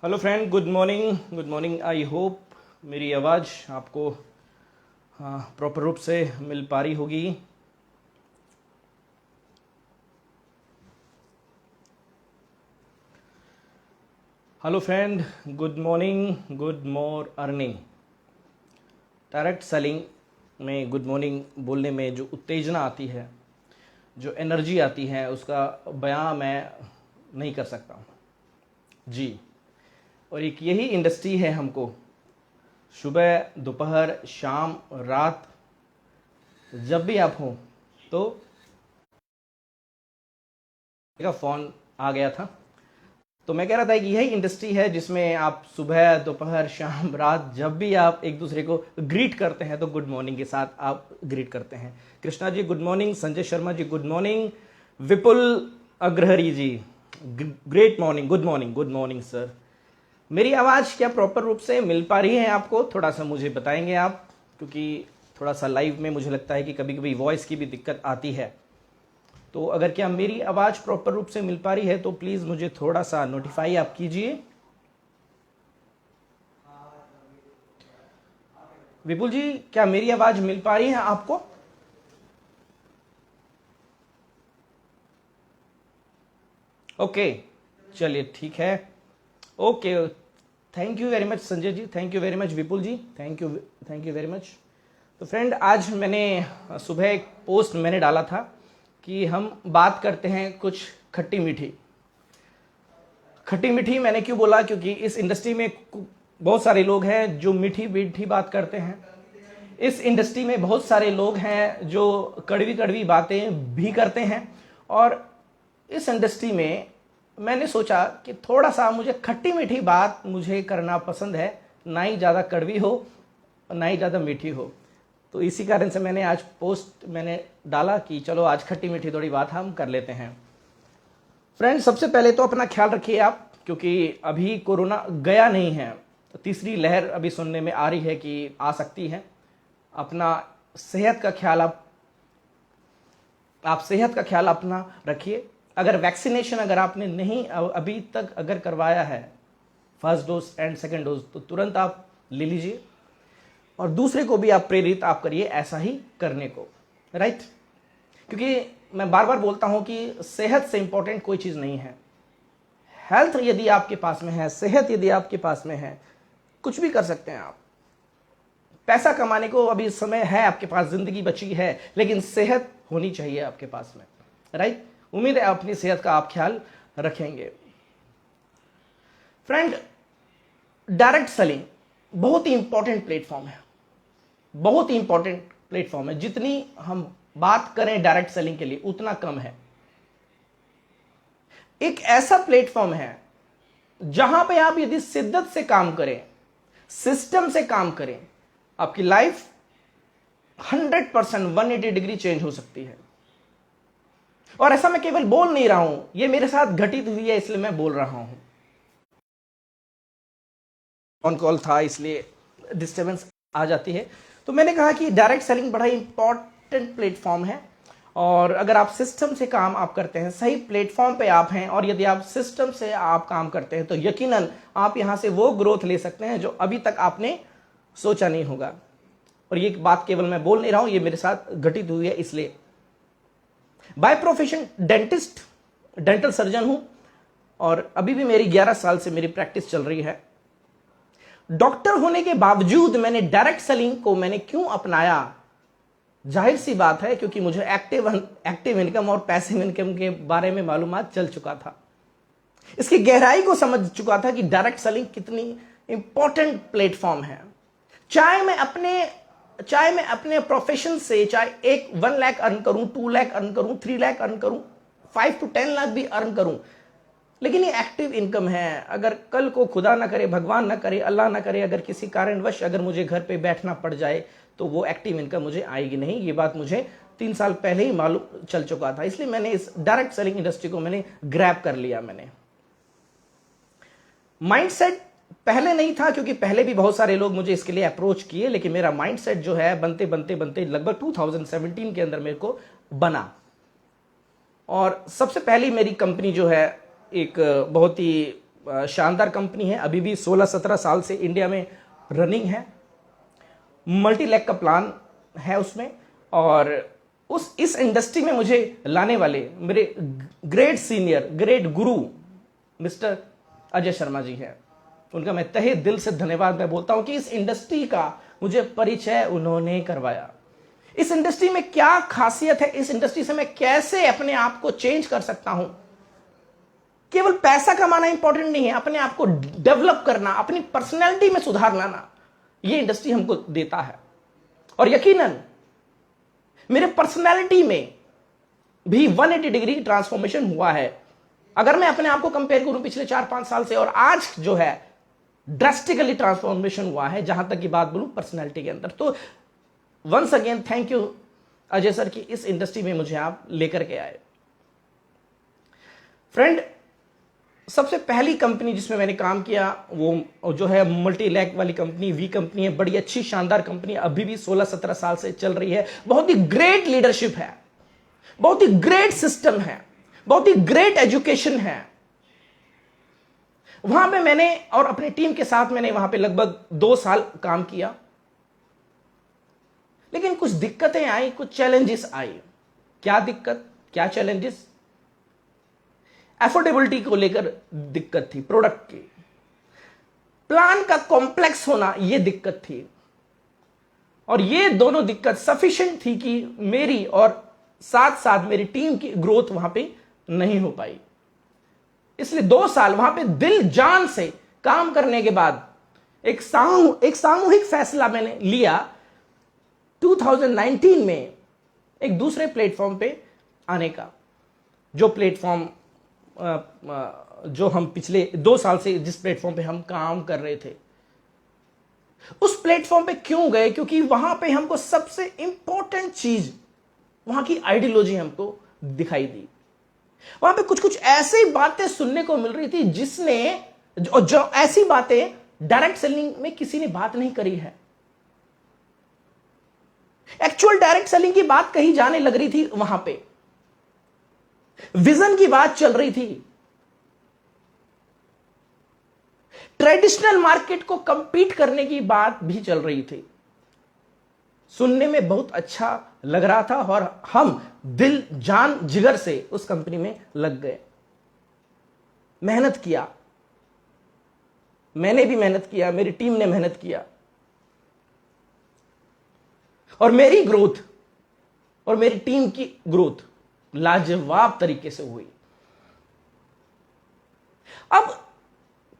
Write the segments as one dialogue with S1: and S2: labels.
S1: Hello friend, good morning. Good morning. I hope मेरी आवाज़ आपको प्रॉपर रूप से मिल पा रही होगी। Hello friend, good morning, good more earning. Direct selling में गुड मॉर्निंग बोलने में जो उत्तेजना आती है, जो एनर्जी आती है, उसका बयां मैं नहीं कर सकता हूँ जी। और एक यही इंडस्ट्री है हमको सुबह, दोपहर, शाम, रात, जब भी आप हो तो का फ़ोन आ गया था। तो मैं कह रहा था कि यही इंडस्ट्री है जिसमें आप सुबह, दोपहर, शाम, रात, जब भी आप एक दूसरे को ग्रीट करते हैं तो गुड मॉर्निंग के साथ आप ग्रीट करते हैं। Krishna ji good morning, Sanjay Sharma ji good morning, Vipul Agrahari ji great morning, good morning, good morning sir. मेरी आवाज़ क्या प्रॉपर रूप से मिल पा रही है आपको? थोड़ा सा मुझे बताएंगे आप, क्योंकि थोड़ा सा लाइव में मुझे लगता है कि कभी कभी वॉइस की भी दिक्कत आती है। तो अगर क्या मेरी आवाज़ प्रॉपर रूप से मिल पा रही है तो प्लीज़ मुझे थोड़ा सा नोटिफाई आप कीजिए। विपुल जी, क्या मेरी आवाज़ मिल पा रही है आपको? ओके, चलिए ठीक है। Okay, thank you very much Sanjay ji, thank you very much Vipul ji, thank you very much. तो फ्रेंड, आज मैंने सुबह एक पोस्ट मैंने डाला था कि हम बात करते हैं कुछ खट्टी मीठी। खट्टी मीठी मैंने क्यों बोला? क्योंकि इस इंडस्ट्री में बहुत सारे लोग हैं जो मीठी मीठी बात करते हैं। इस इंडस्ट्री में बहुत सारे लोग हैं जो कड़वी कड़वी बातें भी करते हैं। और इस इंडस्ट्री में मैंने सोचा कि थोड़ा सा मुझे खट्टी मीठी बात मुझे करना पसंद है, ना ही ज़्यादा कड़वी हो ना ही ज़्यादा मीठी हो। तो इसी कारण से मैंने आज पोस्ट मैंने डाला कि चलो आज खट्टी मीठी थोड़ी बात हम कर लेते हैं। फ्रेंड्स, सबसे पहले तो अपना ख्याल रखिए आप, क्योंकि अभी कोरोना गया नहीं है। तो तीसरी लहर अभी सुनने में आ रही है कि आ सकती है। अपना सेहत का ख्याल आप सेहत का ख्याल अपना रखिए। अगर वैक्सीनेशन अगर आपने नहीं अभी तक अगर करवाया है, first dose and second dose, तो तुरंत आप ले लीजिए और दूसरे को भी आप प्रेरित आप करिए ऐसा ही करने को, राइट? क्योंकि मैं बार बार बोलता हूं कि सेहत से इंपॉर्टेंट कोई चीज नहीं है। हेल्थ यदि आपके पास में है, सेहत यदि आपके पास में है, कुछ भी कर सकते हैं आप। पैसा कमाने को अभी समय है आपके पास, जिंदगी बची है, लेकिन सेहत होनी चाहिए आपके पास में, राइट? उम्मीद है अपनी सेहत का आप ख्याल रखेंगे। फ्रेंड, डायरेक्ट सेलिंग बहुत ही इंपॉर्टेंट प्लेटफॉर्म है, बहुत ही इंपॉर्टेंट प्लेटफॉर्म है। जितनी हम बात करें डायरेक्ट सेलिंग के लिए उतना कम है। एक ऐसा प्लेटफॉर्म है जहां पे आप यदि शिद्दत से काम करें, सिस्टम से काम करें, आपकी लाइफ 100% 180 डिग्री चेंज हो सकती है। और ऐसा मैं केवल बोल नहीं रहा हूं, यह मेरे साथ घटित हुई है, इसलिए मैं बोल रहा हूं। ऑन कॉल था इसलिए डिस्टर्बेंस आ जाती है। तो मैंने कहा कि डायरेक्ट सेलिंग बड़ा इंपॉर्टेंट प्लेटफॉर्म है। और अगर आप सिस्टम से काम आप करते हैं, सही प्लेटफॉर्म पे आप हैं, और यदि आप सिस्टम से आप काम करते हैं, तो यकीनन आप यहां से वो ग्रोथ ले सकते हैं जो अभी तक आपने सोचा नहीं होगा। और ये बात केवल मैं बोल नहीं रहा हूं, ये मेरे साथ घटित हुई है। इसलिए बाय प्रोफेशन डेंटल सर्जन हूं, और अभी भी मेरी 11 साल से मेरी प्रैक्टिस चल रही है। डॉक्टर होने के बावजूद मैंने डायरेक्ट सेलिंग को मैंने क्यों अपनाया? जाहिर सी बात है, क्योंकि मुझे एक्टिव इनकम और पैसिव इनकम के बारे में मालूमात चल चुका था। इसकी गहराई को समझ चुका था कि डायरेक्ट सेलिंग कितनी इंपॉर्टेंट प्लेटफॉर्म है। चाहे मैं अपने प्रोफेशन से चाहे 1 लाख अर्न करूं, 2 लाख अर्न करूं, 3 लाख अर्न करूं, 5 to 10 लाख भी अर्न करूं, लेकिन ये एक्टिव इनकम है। अगर कल को खुदा ना करे, भगवान ना करे, अल्लाह ना करे, अगर किसी कारणवश अगर मुझे घर पे बैठना पड़ जाए, तो वो एक्टिव इनकम मुझे आएगी नहीं। ये बात मुझे 3 साल पहले ही मालूम चल चुका था। इसलिए मैंने इस डायरेक्ट सेलिंग इंडस्ट्री को मैंने ग्रैब कर लिया। मैंने माइंडसेट पहले नहीं था, क्योंकि पहले भी बहुत सारे लोग मुझे इसके लिए अप्रोच किए, लेकिन मेरा माइंडसेट जो है बनते बनते बनते लगभग 2017 के अंदर मेरे को बना। और सबसे पहली मेरी कंपनी जो है एक बहुत ही शानदार कंपनी है, अभी भी 16-17 साल से इंडिया में रनिंग है। मल्टी लैक का प्लान है उसमें, और इस इंडस्ट्री में मुझे लाने वाले मेरे ग्रेट सीनियर, ग्रेट गुरु मिस्टर अजय शर्मा जी हैं। उनका मैं तहे दिल से धन्यवाद मैं बोलता हूं कि इस इंडस्ट्री का मुझे परिचय उन्होंने करवाया। इस इंडस्ट्री में क्या खासियत है, इस इंडस्ट्री से मैं कैसे अपने आप को चेंज कर सकता हूं। केवल पैसा कमाना इंपॉर्टेंट नहीं है, अपने आप को डेवलप करना, अपनी पर्सनैलिटी में सुधार लाना, यह इंडस्ट्री हमको देता है। और यकीनन मेरे पर्सनैलिटी में भी 180 डिग्री ट्रांसफॉर्मेशन हुआ है। अगर मैं अपने आप को कंपेयर करूं पिछले 4-5 साल से, और आज जो है ड्रास्टिकली ट्रांसफॉर्मेशन हुआ है, जहां तक की बात बोलूं पर्सनैलिटी के अंदर। तो once again thank you Ajay sir कि इस इंडस्ट्री में मुझे आप लेकर के आए। फ्रेंड, सबसे पहली कंपनी जिसमें मैंने काम किया वो जो है मल्टी लैक वाली कंपनी, वी कंपनी है। बड़ी अच्छी शानदार कंपनी, अभी भी 16-17 साल से चल रही है। बहुत ही ग्रेट लीडरशिप है, बहुत ही ग्रेट सिस्टम है, बहुत ही ग्रेट एजुकेशन है। वहां पे मैंने और अपनी टीम के साथ मैंने वहां पे लगभग 2 साल काम किया, लेकिन कुछ दिक्कतें आई, कुछ चैलेंजेस आई। क्या दिक्कत, क्या चैलेंजेस? एफोर्डेबिलिटी को लेकर दिक्कत थी, प्रोडक्ट की। प्लान का कॉम्प्लेक्स होना, यह दिक्कत थी। और ये दोनों दिक्कत सफिशिएंट थी कि मेरी और साथ साथ मेरी टीम की ग्रोथ वहां पे नहीं हो पाई। इसलिए 2 साल वहां पे दिल जान से काम करने के बाद एक सामूहिक फैसला मैंने लिया 2019 में एक दूसरे प्लेटफॉर्म पे आने का। जो प्लेटफॉर्म जो हम पिछले 2 साल से जिस प्लेटफॉर्म पे हम काम कर रहे थे, उस प्लेटफॉर्म पे क्यों गए? क्योंकि वहां पे हमको सबसे इंपॉर्टेंट चीज, वहां की आइडियोलॉजी हमको दिखाई दी। वहां पे कुछ कुछ ऐसी बातें सुनने को मिल रही थी जिसने जो ऐसी बातें डायरेक्ट सेलिंग में किसी ने बात नहीं करी है। एक्चुअल डायरेक्ट सेलिंग की बात कही जाने लग रही थी वहां पे, विजन की बात चल रही थी, ट्रेडिशनल मार्केट को कंपीट करने की बात भी चल रही थी। सुनने में बहुत अच्छा लग रहा था और हम दिल जान जिगर से उस कंपनी में लग गए। मेहनत किया, मैंने भी मेहनत किया, मेरी टीम ने मेहनत किया, और मेरी ग्रोथ और मेरी टीम की ग्रोथ लाजवाब तरीके से हुई। अब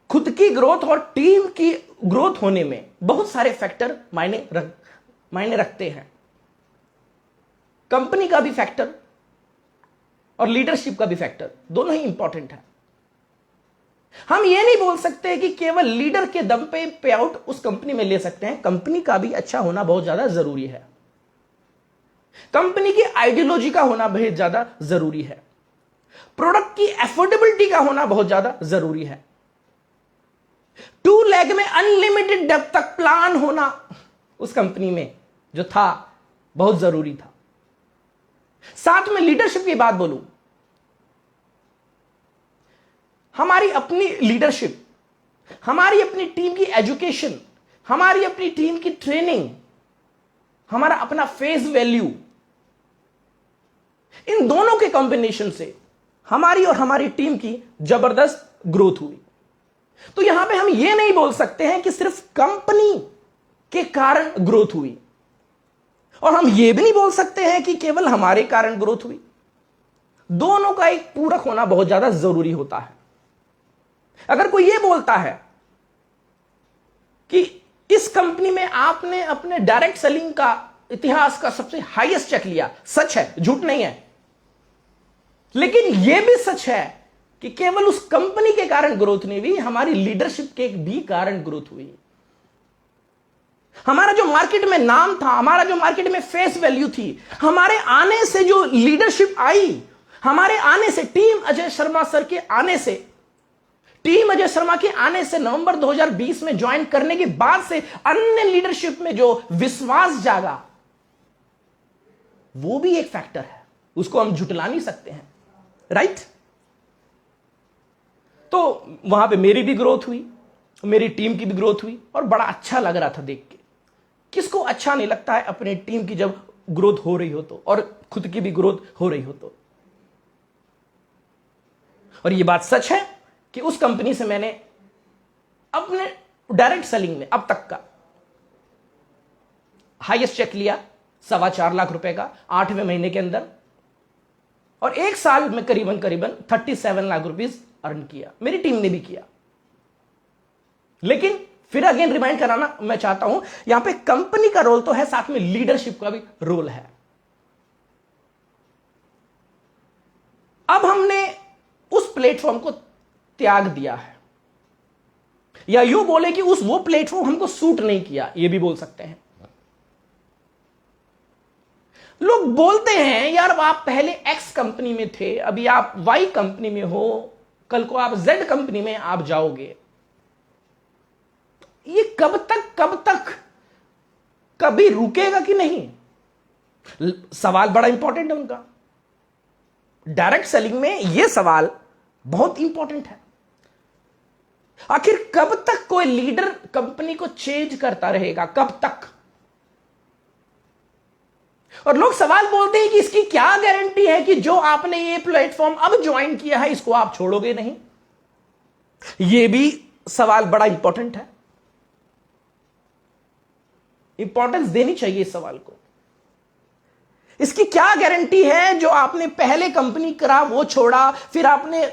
S1: खुद की ग्रोथ और टीम की ग्रोथ होने में बहुत सारे फैक्टर मायने रखते हैं। कंपनी का भी फैक्टर और लीडरशिप का भी फैक्टर, दोनों ही इंपॉर्टेंट है। हम यह नहीं बोल सकते कि केवल लीडर के दम पे पे आउट उस कंपनी में ले सकते हैं। कंपनी का भी अच्छा होना बहुत ज्यादा जरूरी है, कंपनी की आइडियोलॉजी का होना बहुत ज्यादा जरूरी है, प्रोडक्ट की एफोर्डेबिलिटी का होना बहुत ज्यादा जरूरी है, 2 लेग में अनलिमिटेड डेप्थ तक प्लान होना उस कंपनी में जो था बहुत जरूरी था। साथ में लीडरशिप की बात बोलूं, हमारी अपनी लीडरशिप, हमारी अपनी टीम की एजुकेशन, हमारी अपनी टीम की ट्रेनिंग, हमारा अपना फेस वैल्यू, इन दोनों के कॉम्बिनेशन से हमारी और हमारी टीम की जबरदस्त ग्रोथ हुई। तो यहां पे हम यह नहीं बोल सकते हैं कि सिर्फ कंपनी के कारण ग्रोथ हुई, और हम यह भी नहीं बोल सकते हैं कि केवल हमारे कारण ग्रोथ हुई। दोनों का एक पूरक होना बहुत ज्यादा जरूरी होता है। अगर कोई यह बोलता है कि इस कंपनी में आपने अपने डायरेक्ट सेलिंग का इतिहास का सबसे हाईएस्ट चेक लिया, सच है, झूठ नहीं है, लेकिन यह भी सच है कि केवल उस कंपनी के कारण ग्रोथ नहीं हुई, हमारी लीडरशिप के भी कारण ग्रोथ हुई। हमारा जो मार्केट में नाम था, हमारा जो मार्केट में फेस वैल्यू थी, हमारे आने से जो लीडरशिप आई, हमारे आने से, टीम अजय शर्मा सर के आने से, टीम अजय शर्मा के आने से, नवंबर 2020 में ज्वाइन करने के बाद से अन्य लीडरशिप में जो विश्वास जागा, वो भी एक फैक्टर है, उसको हम झुटला नहीं सकते हैं, राइट? तो वहां पे मेरी भी ग्रोथ हुई, मेरी टीम की भी ग्रोथ हुई और बड़ा अच्छा लग रहा था देख के। किसको अच्छा नहीं लगता है अपने टीम की जब ग्रोथ हो रही हो तो, और खुद की भी ग्रोथ हो रही हो तो। और ये बात सच है कि उस कंपनी से मैंने अपने डायरेक्ट सेलिंग में अब तक का हाईएस्ट चेक लिया 4.25 लाख रुपए का 8वें महीने के अंदर, और 1 साल में करीबन 37 लाख रुपीस अर्न किया, मेरी टीम ने भी किया। लेकिन फिर अगेन रिमाइंड कराना मैं चाहता हूं, यहां पे कंपनी का रोल तो है, साथ में लीडरशिप का भी रोल है। अब हमने उस प्लेटफॉर्म को त्याग दिया है, या यूं बोले कि वो प्लेटफॉर्म हमको सूट नहीं किया, ये भी बोल सकते हैं। लोग बोलते हैं यार आप पहले एक्स कंपनी में थे, अभी आप वाई कंपनी में हो, कल को आप जेड कंपनी में आप जाओगे। ये कब तक कभी रुकेगा कि नहीं? सवाल बड़ा इंपॉर्टेंट है उनका। डायरेक्ट सेलिंग में यह सवाल बहुत इंपॉर्टेंट है। आखिर कब तक कोई लीडर कंपनी को चेंज करता रहेगा, कब तक? और लोग सवाल बोलते हैं कि इसकी क्या गारंटी है कि जो आपने ये प्लेटफॉर्म अब ज्वाइन किया है इसको आप छोड़ोगे नहीं? यह भी सवाल बड़ा इंपॉर्टेंट है, इंपॉर्टेंस देनी चाहिए इस सवाल को। इसकी क्या गारंटी है जो आपने पहले कंपनी करा वो छोड़ा, फिर आपने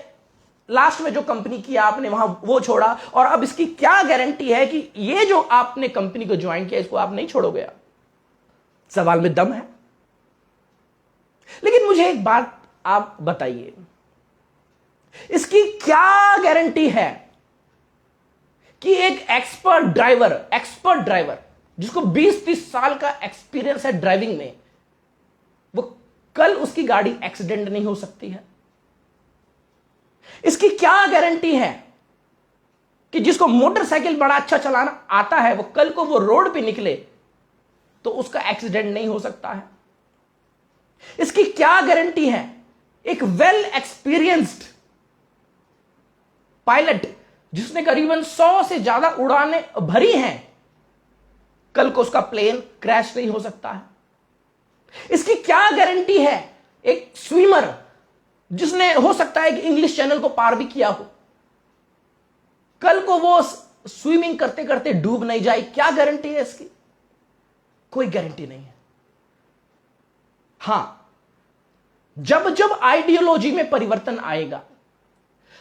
S1: लास्ट में जो कंपनी किया आपने वहां वो छोड़ा, और अब इसकी क्या गारंटी है कि ये जो आपने कंपनी को ज्वाइन किया इसको आप नहीं छोड़ोगे? सवाल में दम है। लेकिन मुझे एक बात आप बताइए, इसकी क्या गारंटी है कि एक एक्सपर्ट ड्राइवर जिसको 20-30 साल का एक्सपीरियंस है ड्राइविंग में, वो कल उसकी गाड़ी एक्सीडेंट नहीं हो सकती है? इसकी क्या गारंटी है कि जिसको मोटरसाइकिल बड़ा अच्छा चलाना आता है वो कल को वो रोड पे निकले तो उसका एक्सीडेंट नहीं हो सकता है? इसकी क्या गारंटी है एक वेल एक्सपीरियंस्ड पायलट जिसने करीबन 100 से ज्यादा उड़ानें भरी हैं, कल को उसका प्लेन क्रैश नहीं हो सकता है? इसकी क्या गारंटी है एक स्विमर जिसने हो सकता है कि इंग्लिश चैनल को पार भी किया हो, कल को वो स्विमिंग करते करते डूब नहीं जाए? क्या गारंटी है इसकी? कोई गारंटी नहीं है। हां, जब आइडियोलॉजी में परिवर्तन आएगा,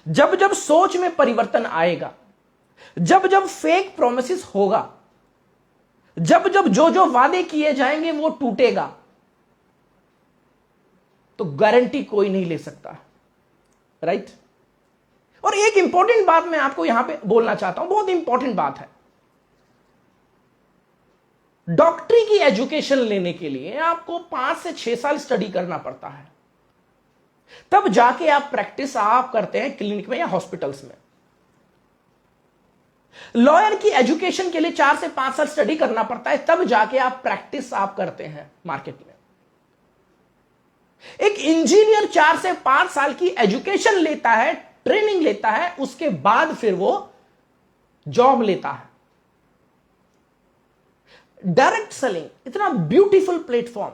S1: जब सोच में परिवर्तन आएगा, जब फेक प्रोमिसेस होगा, जब जो वादे किए जाएंगे वो टूटेगा, तो गारंटी कोई नहीं ले सकता, राइट? और एक इंपॉर्टेंट बात मैं आपको यहां पे बोलना चाहता हूं, बहुत इंपॉर्टेंट बात है। डॉक्टरी की एजुकेशन लेने के लिए आपको 5 से 6 साल स्टडी करना पड़ता है, तब जाके आप प्रैक्टिस आप करते हैं क्लिनिक में या हॉस्पिटल्स में। लॉयर की एजुकेशन के लिए 4 से 5 साल स्टडी करना पड़ता है, तब जाके आप प्रैक्टिस आप करते हैं मार्केट में। एक इंजीनियर 4 से 5 साल की एजुकेशन लेता है, ट्रेनिंग लेता है, उसके बाद फिर वो जॉब लेता है। डायरेक्ट सेलिंग इतना ब्यूटीफुल प्लेटफॉर्म,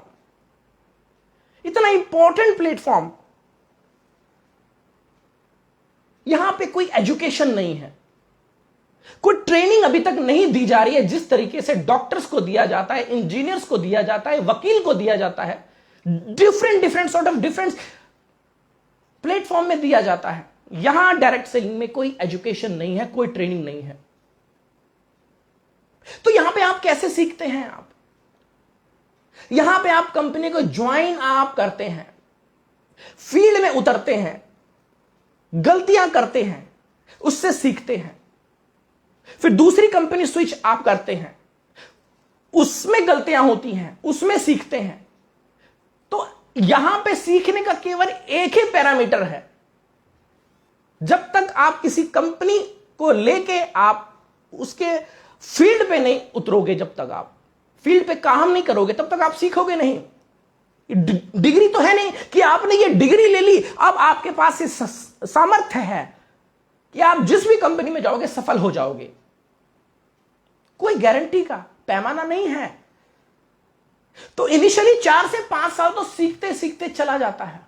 S1: इतना इंपॉर्टेंट प्लेटफॉर्म, यहां पे कोई एजुकेशन नहीं है, कोई ट्रेनिंग अभी तक नहीं दी जा रही है जिस तरीके से डॉक्टर्स को दिया जाता है, इंजीनियर्स को दिया जाता है, वकील को दिया जाता है, different sort of different platform में दिया जाता है। यहां डायरेक्ट सेलिंग में कोई एजुकेशन नहीं है, कोई ट्रेनिंग नहीं है। तो यहां पे आप कैसे सीखते हैं? आप यहां पे आप कंपनी को ज्वाइन आप करते हैं, फील्ड में उतरते हैं, गलतियां करते हैं, उससे सीखते हैं, फिर दूसरी कंपनी स्विच आप करते हैं, उसमें गलतियां होती हैं, उसमें सीखते हैं। तो यहां पे सीखने का केवल एक ही पैरामीटर है। जब तक आप किसी कंपनी को लेके आप उसके फील्ड पे नहीं उतरोगे, जब तक आप फील्ड पे काम नहीं करोगे, तब तक आप सीखोगे नहीं। डिग्री तो है नहीं कि आपने ये डिग्री ले ली, अब आपके पास ये सामर्थ्य है कि आप जिस भी कंपनी में जाओगे सफल हो जाओगे। कोई गारंटी का पैमाना नहीं है। तो इनिशियली 4 से 5 साल तो सीखते सीखते चला जाता है।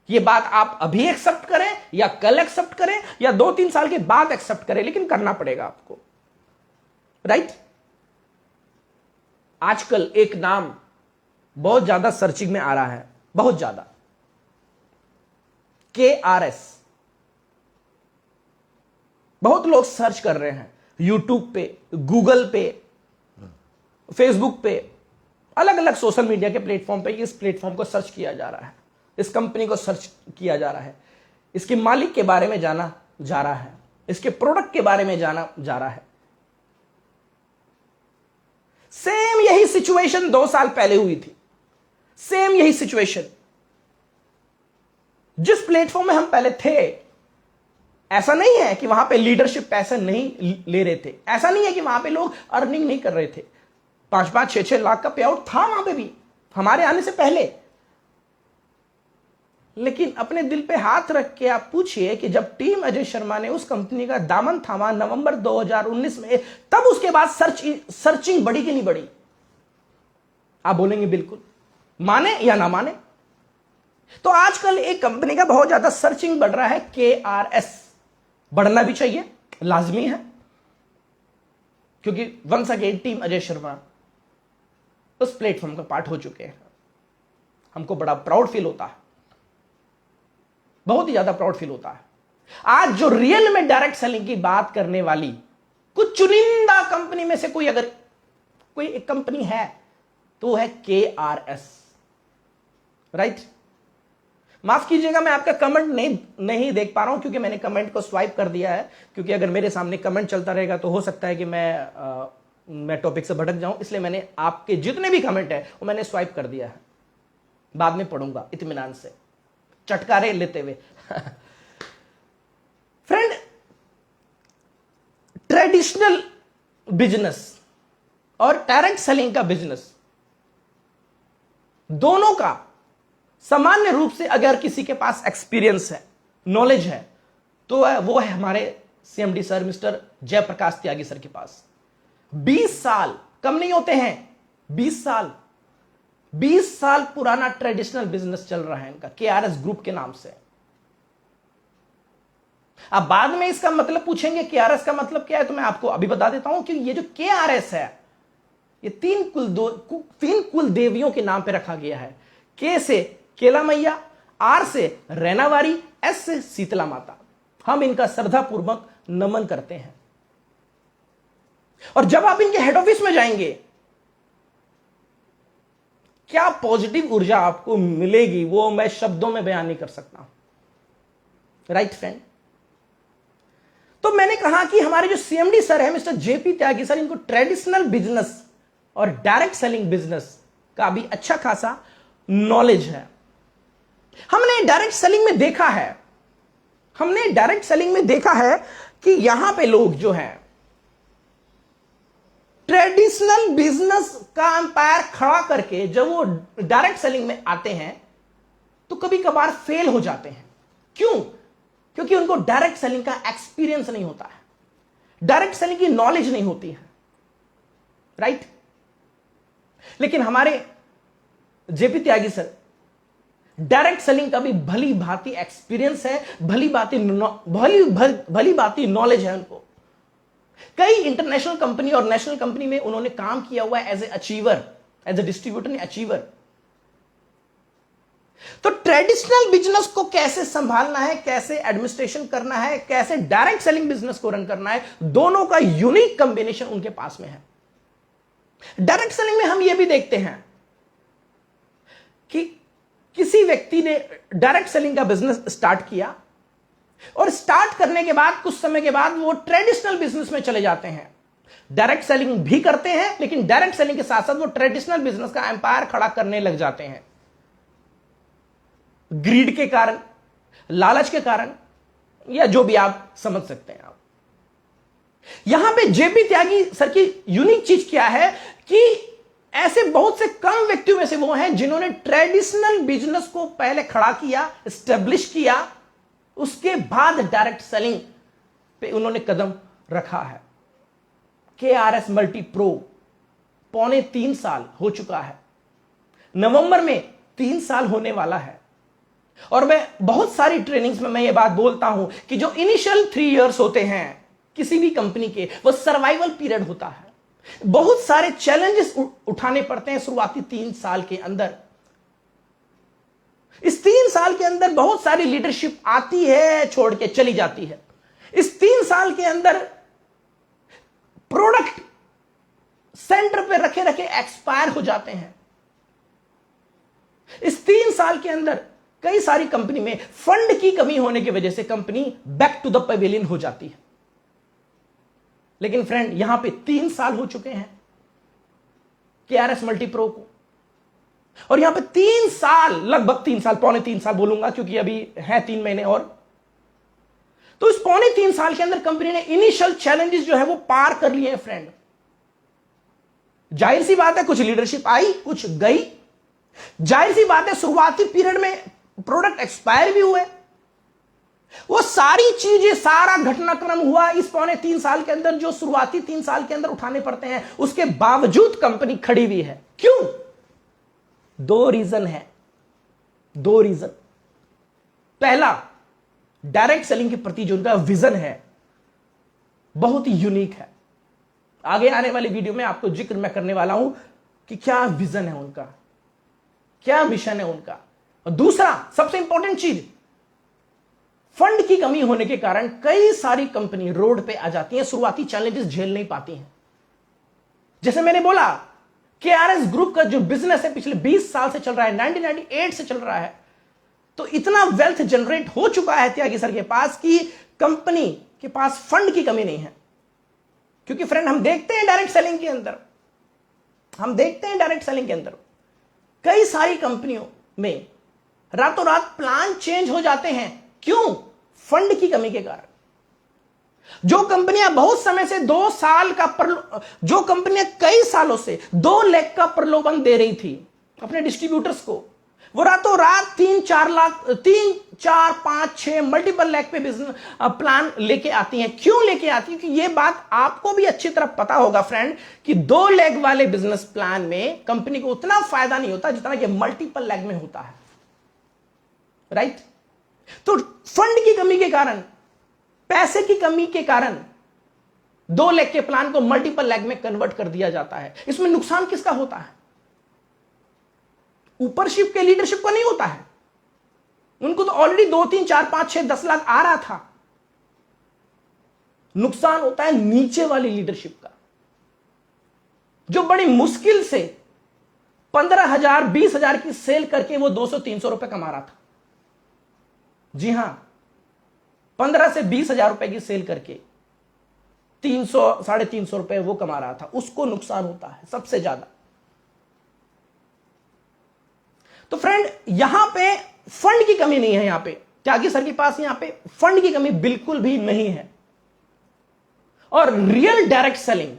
S1: ये बात आप अभी एक्सेप्ट करें या कल एक्सेप्ट करें या 2-3 साल के बाद एक्सेप्ट करें, लेकिन करना पड़ेगा आपको, राइट? आजकल एक नाम बहुत ज्यादा सर्चिंग में आ रहा है, बहुत ज्यादा, KRS। बहुत लोग सर्च कर रहे हैं यूट्यूब पे, गूगल पे, फेसबुक पे, अलग अलग सोशल मीडिया के प्लेटफॉर्म पे इस प्लेटफॉर्म को सर्च किया जा रहा है, इस कंपनी को सर्च किया जा रहा है, इसके मालिक के बारे में जाना जा रहा है, इसके प्रोडक्ट के बारे में जाना जा रहा है। सेम यही सिचुएशन 2 साल पहले हुई थी। सेम यही सिचुएशन। जिस प्लेटफॉर्म में हम पहले थे, ऐसा नहीं है कि वहां पे लीडरशिप पैसे नहीं ले रहे थे, ऐसा नहीं है कि वहां पे लोग अर्निंग नहीं कर रहे थे। 5-5, 6-6 लाख का पे आउट था वहां पे भी, हमारे आने से पहले। लेकिन अपने दिल पे हाथ रख के आप पूछिए कि जब टीम अजय शर्मा ने उस कंपनी का दामन थामा नवंबर 2019 में, तब उसके बाद सर्चिंग बढ़ी कि नहीं बढ़ी? आप बोलेंगे बिल्कुल, माने या ना माने। तो आजकल एक कंपनी का बहुत ज्यादा सर्चिंग बढ़ रहा है, KRS। बढ़ना भी चाहिए, लाजमी है, क्योंकि once again team Ajay Sharma उस प्लेटफॉर्म का पार्ट हो चुके हैं। हमको बड़ा प्राउड फील होता है, बहुत ही ज्यादा प्राउड फील होता है। आज जो रियल में डायरेक्ट सेलिंग की बात करने वाली कुछ चुनिंदा कंपनी में से कोई अगर कोई एक कंपनी है तो वो है KRS, राइट? माफ कीजिएगा, मैं आपका कमेंट नहीं देख पा रहा हूं, क्योंकि मैंने कमेंट को स्वाइप कर दिया है। क्योंकि अगर मेरे सामने कमेंट चलता रहेगा तो हो सकता है कि मैं टॉपिक से भटक जाऊं, इसलिए मैंने आपके जितने भी कमेंट है वो मैंने स्वाइप कर दिया है। बाद में पढ़ूंगा इत्मीनान से, चटकारे लेते हुए। फ्रेंड, ट्रेडिशनल बिजनेस और डायरेक्ट सेलिंग का बिजनेस, दोनों का सामान्य रूप से अगर किसी के पास एक्सपीरियंस है, नॉलेज है, तो वो है हमारे CMD सर मिस्टर जयप्रकाश त्यागी सर के पास। 20 साल कम नहीं होते हैं, 20 साल पुराना ट्रेडिशनल बिजनेस चल रहा है इनका, KRS ग्रुप के नाम से। अब बाद में इसका मतलब पूछेंगे KRS का मतलब क्या है, तो मैं आपको अभी बता देता हूं कि ये जो KRS है, ये 3 कुल देवियों के नाम पे रखा गया है। K से केला मैया, R से रैनावारी, S से शीतला माता। हम इनका श्रद्धापूर्वक नमन करते हैं। और जब आप इनके हेड ऑफिस में जाएंगे, क्या पॉजिटिव ऊर्जा आपको मिलेगी वो मैं शब्दों में बयान नहीं कर सकता, राइट फ्रेंड? तो मैंने कहा कि हमारे जो CMD सर है मिस्टर JP त्यागी सर, इनको ट्रेडिशनल बिजनेस और डायरेक्ट सेलिंग बिजनेस का भी अच्छा खासा नॉलेज है। हमने डायरेक्ट सेलिंग में देखा है कि यहां पे लोग जो हैं ट्रेडिशनल बिजनेस का एम्पायर खड़ा करके जब वो डायरेक्ट सेलिंग में आते हैं तो कभी कभार फेल हो जाते हैं। क्यों? क्योंकि उनको डायरेक्ट सेलिंग का एक्सपीरियंस नहीं होता है, डायरेक्ट सेलिंग की नॉलेज नहीं होती है, राइट? लेकिन हमारे JP त्यागी सर, डायरेक्ट सेलिंग का भी भली भांति एक्सपीरियंस है, भली भांति नॉलेज है उनको। कई इंटरनेशनल कंपनी और नेशनल कंपनी में उन्होंने काम किया हुआ है as a achiever, as a distributor achiever. तो ट्रेडिशनल बिजनेस को कैसे संभालना है, कैसे एडमिनिस्ट्रेशन करना है, कैसे डायरेक्ट सेलिंग बिजनेस को रन करना है, दोनों का यूनिक कॉम्बिनेशन उनके पास में है। डायरेक्ट सेलिंग में हम यह भी देखते हैं कि किसी व्यक्ति ने डायरेक्ट सेलिंग का बिजनेस स्टार्ट किया और स्टार्ट करने के बाद कुछ समय के बाद वो ट्रेडिशनल बिजनेस में चले जाते हैं। डायरेक्ट सेलिंग भी करते हैं, लेकिन डायरेक्ट सेलिंग के साथ साथ वो ट्रेडिशनल बिजनेस का एम्पायर खड़ा करने लग जाते हैं। ग्रीड के कारण, लालच के कारण, या जो भी आप समझ सकते हैं आप। यहां पे JP त्यागी सर की यूनिक चीज क्या है कि ऐसे बहुत से कम व्यक्तियों में से वो हैं जिन्होंने ट्रेडिशनल बिजनेस को पहले खड़ा किया, एस्टेब्लिश किया, उसके बाद डायरेक्ट सेलिंग पे उन्होंने कदम रखा है। KRS मल्टी प्रो 2.25 साल हो चुका है, नवंबर में 3 साल होने वाला है। और मैं बहुत सारी ट्रेनिंग्स में मैं ये बात बोलता हूं कि जो इनिशियल 3 इयर्स होते हैं किसी भी कंपनी के, वो सर्वाइवल पीरियड होता है। बहुत सारे चैलेंजेस उठाने पड़ते हैं शुरुआती 3 साल के अंदर। इस 3 साल के अंदर बहुत सारी लीडरशिप आती है, छोड़ के चली जाती है। इस 3 साल के अंदर प्रोडक्ट सेंटर पे रखे रखे एक्सपायर हो जाते हैं। इस 3 साल के अंदर कई सारी कंपनी में फंड की कमी होने की वजह से company back to the pavilion हो जाती है। लेकिन फ्रेंड, यहां पे 3 साल हो चुके हैं KRS मल्टी प्रो को, और यहां पे 3 साल, लगभग 3 साल, 2.25 साल बोलूंगा क्योंकि अभी है 3 महीने और। तो इस 2.25 साल के अंदर कंपनी ने इनिशियल चैलेंजेस जो है वो पार कर लिए हैं फ्रेंड। जाहिर सी बात है कुछ लीडरशिप आई, कुछ गई। जाहिर सी बात है शुरुआती पीरियड में प्रोडक्ट एक्सपायर भी हुए। वो सारी चीजें, सारा घटनाक्रम हुआ इस 2.25 साल के अंदर, जो शुरुआती 3 साल के अंदर उठाने पड़ते हैं। उसके बावजूद कंपनी खड़ी हुई है। क्यों? 2 रीजन है, 2 रीजन। पहला, डायरेक्ट सेलिंग के प्रति जो उनका विजन है बहुत ही यूनिक है। आगे आने वाली वीडियो में आपको जिक्र मैं करने वाला हूं कि क्या विजन है उनका, क्या मिशन है उनका। और दूसरा सबसे इंपॉर्टेंट चीज, फंड की कमी होने के कारण कई सारी कंपनी रोड पे आ जाती हैं, शुरुआती चैलेंजेस झेल नहीं पाती हैं। जैसे मैंने बोला, KRS ग्रुप का जो बिजनेस है पिछले 20 साल से चल रहा है, 1998 से चल रहा है। तो इतना वेल्थ जनरेट हो चुका है त्यागी सर के पास कि कंपनी के पास फंड की कमी नहीं है। क्योंकि फ्रेंड, हम देखते हैं डायरेक्ट सेलिंग के अंदर कई सारी कंपनियों में रातों रात प्लान चेंज हो जाते हैं। क्यों? फंड की कमी के कारण। जो कंपनियां बहुत समय से 2 साल का जो कंपनियां कई सालों से 2 लाख का प्रलोभन दे रही थी अपने डिस्ट्रीब्यूटर्स को, वो रातों रात 3-4 लाख, 3-4-5-6 मल्टीपल लाख पे बिजनेस प्लान लेके आती हैं। क्यों लेके आती है? क्योंकि ये बात आपको भी अच्छी तरह पता होगा फ्रेंड कि 2 लाख वाले बिजनेस प्लान में कंपनी को उतना फायदा नहीं होता जितना कि मल्टीपल लाख में होता है। राइट? तो फंड की कमी के कारण, पैसे की कमी के कारण 2 लाख के प्लान को मल्टीपल लाख में कन्वर्ट कर दिया जाता है। इसमें नुकसान किसका होता है? ऊपरशिप के लीडरशिप को नहीं होता है। उनको तो ऑलरेडी 2, 3, 4, 5, 6, 10 लाख आ रहा था। नुकसान होता है नीचे वाली लीडरशिप का, जो बड़ी मुश्किल से 15,000, 20,000 की सेल करके वो 200-300 रुपए कमा रहा था। जी हां, 15 से 20,000 रुपए की सेल करके 300, 350 रुपए वो कमा रहा था। उसको नुकसान होता है सबसे ज्यादा। तो फ्रेंड, यहां पे फंड की कमी नहीं है। यहां पे त्यागी सर के पास यहां पे फंड की कमी बिल्कुल भी नहीं है। और real direct selling,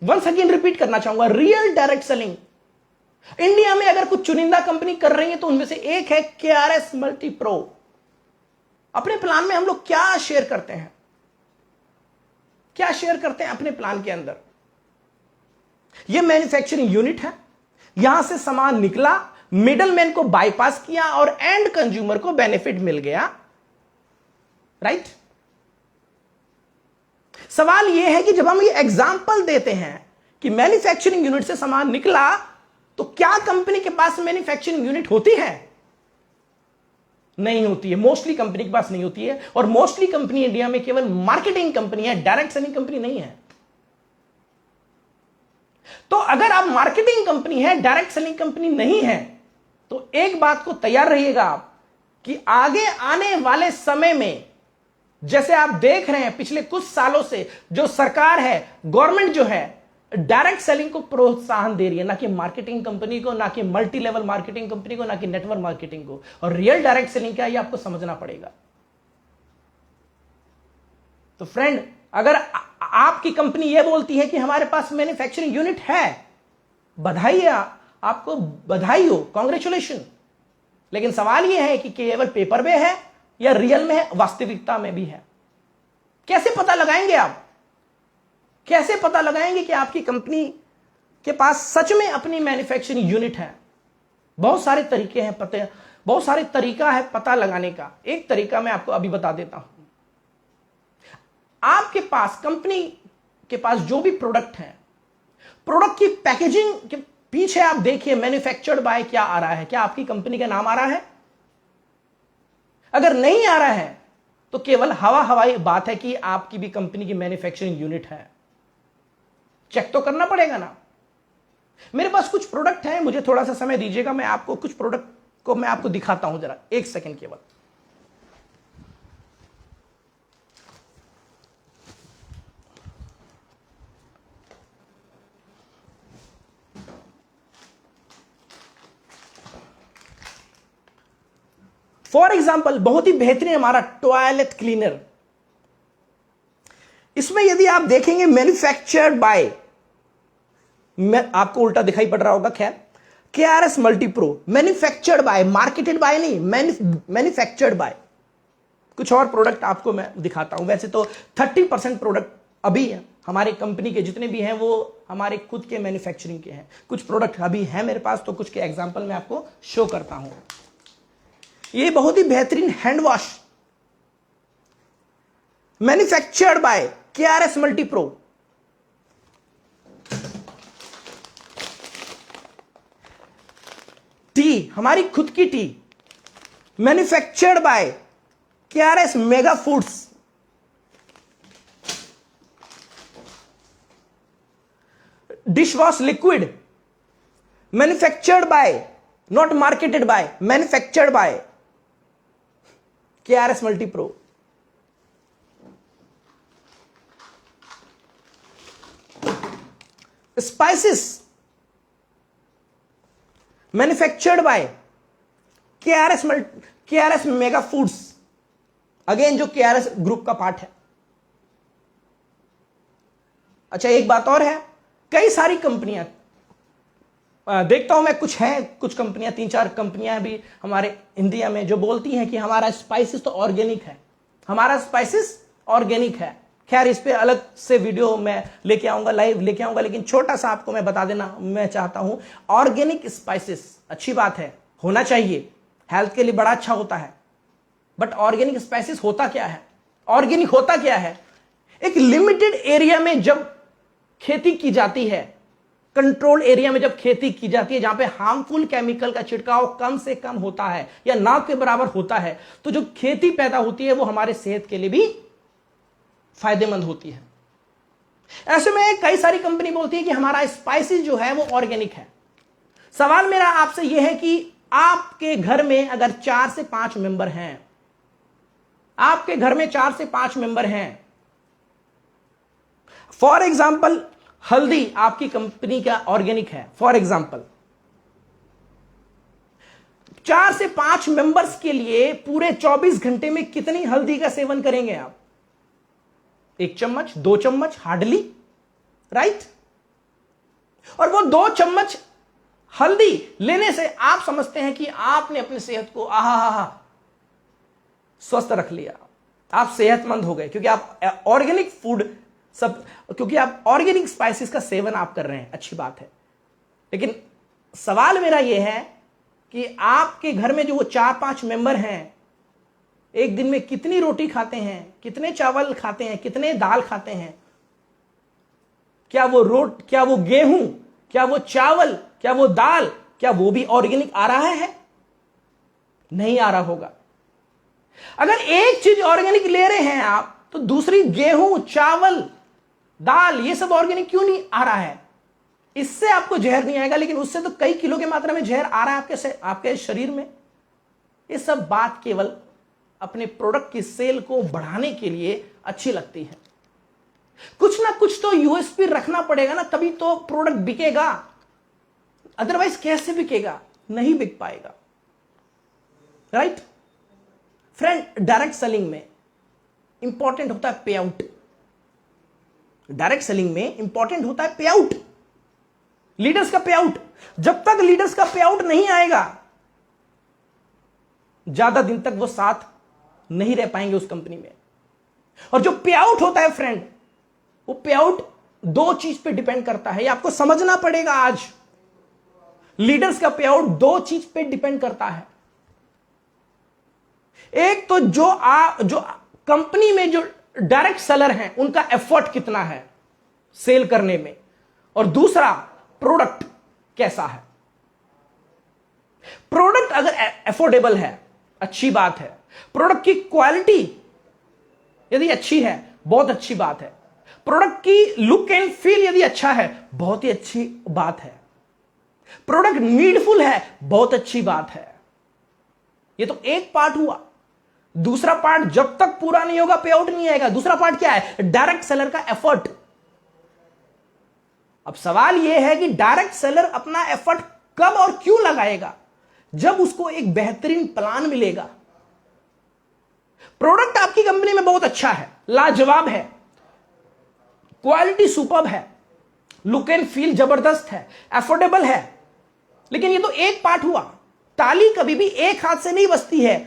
S1: once again repeat करना चाहूंगा, रियल डायरेक्ट सेलिंग इंडिया में अगर कुछ चुनिंदा कंपनी कर रही है तो उनमें से एक है KRS मल्टी प्रो। अपने प्लान में हम लोग क्या शेयर करते हैं? क्या शेयर करते हैं अपने प्लान के अंदर? यह मैन्युफैक्चरिंग यूनिट है, यहां से सामान निकला, मिडलमैन को बाईपास किया और एंड कंज्यूमर को बेनिफिट मिल गया। राइट? सवाल यह है कि जब हम ये एग्जांपल देते हैं कि मैन्युफैक्चरिंग यूनिट से सामान निकला, तो क्या कंपनी के पास मैन्युफैक्चरिंग यूनिट होती है? नहीं होती है। मोस्टली कंपनी के पास नहीं होती है। और मोस्टली कंपनी इंडिया में केवल मार्केटिंग कंपनी है, डायरेक्ट सेलिंग कंपनी नहीं है। तो अगर आप मार्केटिंग कंपनी है, डायरेक्ट सेलिंग कंपनी नहीं है, तो एक बात को तैयार रहिएगा आप कि आगे आने वाले समय में, जैसे आप देख रहे हैं पिछले कुछ सालों से जो सरकार है, गवर्नमेंट जो है, डायरेक्ट सेलिंग को प्रोत्साहन दे रही है, ना कि मार्केटिंग कंपनी को, ना कि मल्टी लेवल मार्केटिंग कंपनी को, ना कि नेटवर्क मार्केटिंग को। और रियल डायरेक्ट सेलिंग क्या है, ये आपको समझना पड़ेगा। तो फ्रेंड, अगर आपकी कंपनी ये बोलती है कि हमारे पास मैन्युफैक्चरिंग यूनिट है, बधाई है, आपको बधाई हो, कांग्रेचुलेशन। लेकिन सवाल यह है कि केवल पेपर पे है, या रियल में है, वास्तविकता में भी है। कैसे पता लगाएंगे आप? कैसे पता लगाएंगे कि आपकी कंपनी के पास सच में अपनी मैन्युफैक्चरिंग यूनिट है? बहुत सारे तरीके हैं बहुत सारे तरीका है पता लगाने का। एक तरीका मैं आपको अभी बता देता हूं। आपके पास, कंपनी के पास जो भी प्रोडक्ट है, प्रोडक्ट की पैकेजिंग के पीछे आप देखिए मैन्युफैक्चर्ड बाय क्या आ रहा है। क्या आपकी कंपनी का नाम आ रहा है? अगर नहीं आ रहा है तो केवल हवाई बात है कि आपकी भी कंपनी की मैन्युफैक्चरिंग यूनिट है। चेक तो करना पड़ेगा ना। मेरे पास कुछ प्रोडक्ट है, मुझे थोड़ा सा समय दीजिएगा, मैं आपको कुछ प्रोडक्ट को मैं आपको दिखाता हूं, जरा एक सेकंड केवल। फॉर एग्जाम्पल, बहुत ही बेहतरीन हमारा टॉयलेट क्लीनर। इसमें यदि आप देखेंगे मैन्युफैक्चर्ड बाय, आपको उल्टा दिखाई पड़ रहा होगा, खैर, KRS Multipro, manufactured by, marketed by नहीं, मैन्युफैक्चर्ड बाय। कुछ और प्रोडक्ट आपको मैं दिखाता हूं। वैसे तो 30% प्रोडक्ट अभी हमारी कंपनी के जितने भी हैं वो हमारे खुद के मैन्युफैक्चरिंग के हैं। कुछ प्रोडक्ट अभी हैं मेरे पास, तो कुछ के एग्जांपल मैं आपको शो करता हूं। ये बहुत ही बेहतरीन hand wash, manufactured by KRS Multipro. Tea, हमारी खुद की tea, manufactured by KRS mega foods. Dish wash liquid, manufactured by, not marketed by, manufactured by KRS Multipro. Spices, manufactured by KRS mega foods, again जो KRS group का part है। अच्छा, एक बात और है, कई सारी कंपनियां देखता हूं मैं, कुछ कंपनियां, 3-4 कंपनियां भी हमारे इंडिया में जो बोलती हैं कि हमारा स्पाइसेस तो ऑर्गेनिक है, हमारा स्पाइसेस ऑर्गेनिक है। खैर, इस पे अलग से वीडियो मैं लेके आऊंगा, लाइव लेके आऊंगा, लेकिन छोटा सा आपको मैं बता देना मैं चाहता हूं, ऑर्गेनिक स्पाइसेस अच्छी बात है, होना चाहिए, हेल्थ के लिए बड़ा अच्छा होता है। बट ऑर्गेनिक स्पाइसेस होता क्या है? ऑर्गेनिक होता क्या है? एक लिमिटेड एरिया में जब खेती की जाती है, कंट्रोल एरिया में जब खेती की जाती है, जहां पे हार्मफुल केमिकल का छिड़काव कम से कम होता है या ना के बराबर होता है, तो जो खेती पैदा होती है वो हमारे सेहत के लिए भी फायदेमंद होती है। ऐसे में कई सारी कंपनी बोलती है कि हमारा स्पाइसेस जो है वो ऑर्गेनिक है। सवाल मेरा आपसे यह है कि आपके घर में अगर 4 से 5 मेंबर हैं, आपके घर में 4 से 5 मेंबर हैं, फॉर एग्जाम्पल हल्दी आपकी कंपनी का ऑर्गेनिक है, फॉर एग्जाम्पल 4 से 5 मेंबर्स के लिए पूरे 24 घंटे में कितनी हल्दी का सेवन करेंगे आप? 1 चम्मच, 2 चम्मच, हार्डली, राइट? और वो 2 चम्मच हल्दी लेने से आप समझते हैं कि आपने अपनी सेहत को स्वस्थ रख लिया, आप सेहतमंद हो गए, क्योंकि आप ऑर्गेनिक फूड क्योंकि आप ऑर्गेनिक स्पाइसेस का सेवन आप कर रहे हैं। अच्छी बात है, लेकिन सवाल मेरा यह है कि आपके घर में जो वो 4-5 मेंबर हैं, एक दिन में कितनी रोटी खाते हैं, कितने चावल खाते हैं, कितने दाल खाते हैं? क्या वो गेहूं, क्या वो चावल, क्या वो दाल, क्या वो भी ऑर्गेनिक आ रहा है? नहीं आ रहा होगा। अगर एक चीज ऑर्गेनिक ले रहे हैं आप, तो दूसरी गेहूं, चावल, दाल, ये सब ऑर्गेनिक क्यों नहीं आ रहा है? इससे आपको जहर नहीं आएगा, लेकिन उससे तो कई किलो की मात्रा में जहर आ रहा है आपके शरीर में। ये सब बात केवल अपने प्रोडक्ट की सेल को बढ़ाने के लिए अच्छी लगती है। कुछ ना कुछ तो यूएसपी रखना पड़ेगा ना, तभी तो प्रोडक्ट बिकेगा, अदरवाइज कैसे बिकेगा? नहीं बिक पाएगा, राइट? फ्रेंड, डायरेक्ट सेलिंग में इंपॉर्टेंट होता है पे आउट। डायरेक्ट सेलिंग में इंपॉर्टेंट होता है पे आउट, लीडर्स का पे आउट। जब तक लीडर्स का पे आउट नहीं आएगा, ज्यादा दिन तक वो साथ नहीं रह पाएंगे उस कंपनी में। और जो पे आउट होता है फ्रेंड, वो पे आउट दो चीज पे डिपेंड करता है, ये आपको समझना पड़ेगा। आज लीडर्स का पे आउट दो चीज पे डिपेंड करता है। एक तो जो कंपनी में जो डायरेक्ट सेलर हैं उनका एफर्ट कितना है सेल करने में, और दूसरा प्रोडक्ट कैसा है। प्रोडक्ट अगर एफोर्डेबल है, अच्छी बात है। प्रोडक्ट की क्वालिटी यदि अच्छी है, बहुत अच्छी बात है। प्रोडक्ट की लुक एंड फील यदि अच्छा है, बहुत ही अच्छी बात है। प्रोडक्ट नीडफुल है, बहुत अच्छी बात है। ये तो एक पार्ट हुआ। दूसरा पार्ट जब तक पूरा नहीं होगा पे आउट नहीं आएगा। दूसरा पार्ट क्या है? डायरेक्ट सेलर का एफर्ट। अब सवाल यह है कि डायरेक्ट सेलर अपना एफर्ट कब और क्यों लगाएगा? जब उसको एक बेहतरीन प्लान मिलेगा। प्रोडक्ट आपकी कंपनी में बहुत अच्छा है, लाजवाब है, क्वालिटी सुपर्ब है, लुक एंड फील जबरदस्त है, अफोर्डेबल है, लेकिन ये तो एक पार्ट हुआ। ताली कभी भी एक हाथ से नहीं बजती है,